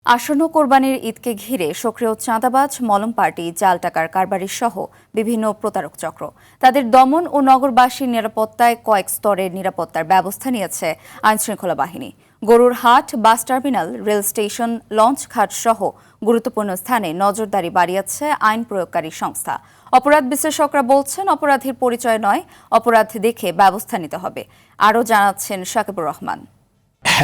আসন্ন কোরবানির ঈদকে ঘিরে সক্রিয় চাঁদাবাজ মলম পার্টি জাল টাকার কারবারি সহ বিভিন্ন প্রতারক চক্র তাদের দমন ও নগরবাসীর নিরাপত্তায় কয়েক স্তরের নিরাপত্তার ব্যবস্থা নিয়েছে আইনশৃঙ্খলা বাহিনী। গরুর হাট, bus terminal, rail station, launch ঘাট সহ গুরুত্বপূর্ণ স্থানে নজরদারি বাড়িয়েছে আইন প্রয়োগকারী সংস্থা। অপরাধ বিশ্লেষকরা বলছেন, অপরাধীর পরিচয় নয়, অপরাধ দেখে ব্যবস্থা নিতে হবে। আরও জানাচ্ছেন শাকিবুর রহমান।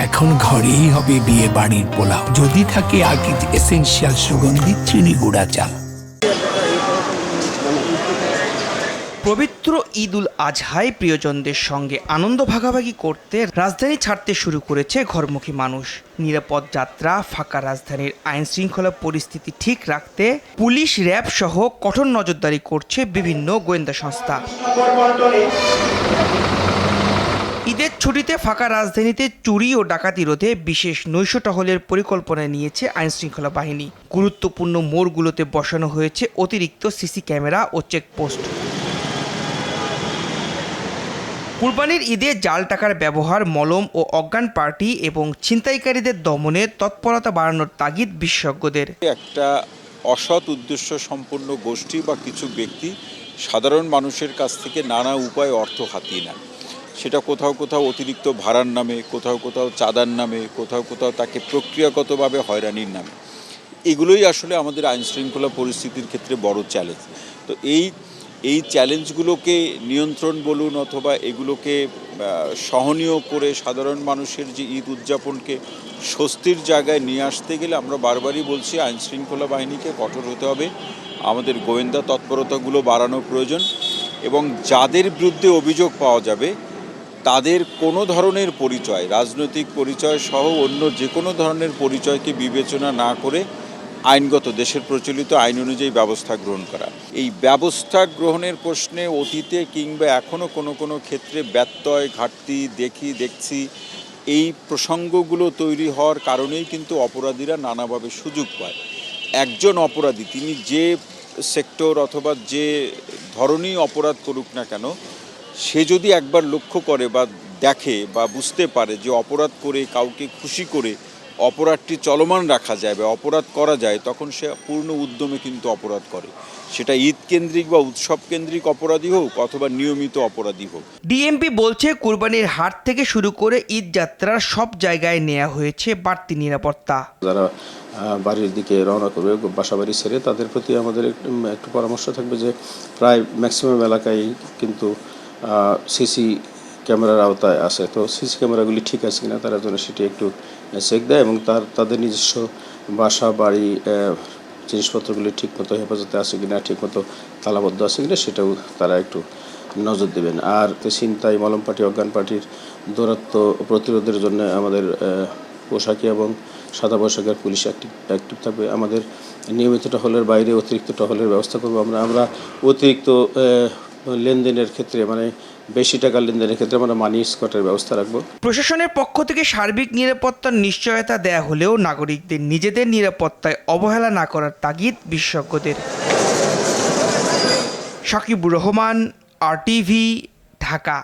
এখন ঘরেই হবে বিয়ে বাড়ির পোলাও, যদি থাকে আকিজ এসেনশিয়াল সুগন্ধি চিনি গুঁড়া চাল। পবিত্র ঈদ উল আজহায় প্রিয়জনদের সঙ্গে আনন্দ ভাগাভাগি করতে রাজধানী ছাড়তে শুরু করেছে ঘরমুখী মানুষ। নিরাপদ যাত্রা, ফাঁকা রাজধানীর আইন শৃঙ্খলা পরিস্থিতি ঠিক রাখতে পুলিশ, র্যাব সহ কঠোর নজরদারি করছে বিভিন্ন গোয়েন্দা সংস্থা। ঈদের ছুটিতে ফাঁকা রাজধানীতে চুরি ও ডাকাতি রোধে বিশেষ নৈশ টহলের পরিকল্পনা নিয়েছে আইনশৃঙ্খলা বাহিনী। গুরুত্বপূর্ণ মোড়গুলোতে বসানো হয়েছে অতিরিক্ত সিসি ক্যামেরা ও চেকপোস্ট। কুরবানির ঈদে জাল টাকার ব্যবহার, মলম ও অজ্ঞান পার্টি এবং ছিনতাইকারীদের দমনে তৎপরতা বাড়ানোর তাগিদ বিশেষজ্ঞদের। একটা অসৎ উদ্দেশ্য সম্পন্ন গোষ্ঠী বা কিছু ব্যক্তি সাধারণ মানুষের কাছ থেকে নানা উপায়ে অর্থ হাতিয়ে নেন। সেটা কোথাও কোথাও অতিরিক্ত ভাড়ার নামে, কোথাও কোথাও চাঁদার নামে, কোথাও কোথাও তাকে প্রক্রিয়াগতভাবে হয়রানির নামে। এগুলোই আসলে আমাদের আইনশৃঙ্খলা পরিস্থিতির ক্ষেত্রে বড় চ্যালেঞ্জ। তো এই চ্যালেঞ্জগুলোকে নিয়ন্ত্রণ বলুন অথবা এগুলোকে সহনীয় করে সাধারণ মানুষের যে ঈদ উদযাপনকে স্বস্তির জায়গায় নিয়ে আসতে গেলে আমরা বারবারই বলছি আইনশৃঙ্খলা বাহিনীকে কঠোর হতে হবে, আমাদের গোয়েন্দা তৎপরতাগুলো বাড়ানো প্রয়োজন এবং যাদের বিরুদ্ধে অভিযোগ পাওয়া যাবে তাদের কোনো ধরনের পরিচয়, রাজনৈতিক পরিচয় সহ অন্য যে কোনো ধরনের পরিচয়কে বিবেচনা না করে আইনগত দেশের প্রচলিত আইন অনুযায়ী ব্যবস্থা গ্রহণ করা। এই ব্যবস্থা গ্রহণের প্রশ্নে অতীতে কিংবা এখনও কোনো ক্ষেত্রে ব্যত্যয়, ঘাটতি দেখছি এই প্রসঙ্গগুলো তৈরি হওয়ার কারণেই কিন্তু অপরাধীরা নানাভাবে সুযোগ পায়। একজন অপরাধী তিনি যে সেক্টর অথবা যে ধরনেরই অপরাধ করুক না কেন, সে যদি একবার লক্ষ্য করে বা দেখে বা বুঝতে পারে যে অপরাধ করে কাউকে খুশি করে অপরাধটি চলমান রাখা যায় বা অপরাধ করা যায়, তখন সে পূর্ণ উদ্যমে কিন্তু অপরাধ করে। সেটা ঈদ কেন্দ্রিক বা উৎসব কেন্দ্রিক অপরাধী হোক অথবা নিয়মিত অপরাধী হোক। ডিএমপি বলছে, কুরবানির হাট থেকে শুরু করে ঈদ যাত্রার সব জায়গায় নেওয়া হয়েছে বাড়তি নিরাপত্তা। যারা বাড়ির দিকে রওনা করবে, বাসা বাড়ি ছেড়ে, তাদের প্রতি আমাদের একটু পরামর্শ থাকবে যে প্রায় ম্যাক্সিমাম এলাকায় কিন্তু সিসি ক্যামেরার আওতায় আছে। তো সিসি ক্যামেরাগুলি ঠিক আছে কিনা তারা যেন সেটি একটু চেক দেয় এবং তাদের নিজস্ব বাসা বাড়ি জিনিসপত্রগুলি ঠিকমতো হেফাজতে আছে কিনা, ঠিকমতো তালাবদ্ধ আছে কিনা সেটাও তারা একটু নজর দেবেন। আর ছিনতাই, মলম পার্টি, অজ্ঞান পার্টির দৌরাত্ম প্রতিরোধের জন্য আমাদের পোশাকি এবং সাদা পোশাকের পুলিশ অ্যাক্টিভ থাকবে। আমাদের নিয়মিত টহলের বাইরে অতিরিক্ত টহলের ব্যবস্থা করবো। আমরা অতিরিক্ত লেনদেনের ক্ষেত্রে, মানে বেশি টাকার লেনদেনের ক্ষেত্রে আমরা মানি স্কটের ব্যবস্থা রাখবো। প্রশাসনের পক্ষ থেকে সার্বিক নিরাপত্তার নিশ্চয়তা দেয়া হলেও নাগরিকদের নিজেদের নিরাপত্তায় অবহেলা না করার তাগিদ বিশেষজ্ঞদের। শাকিবুর রহমান, RTV, ঢাকা।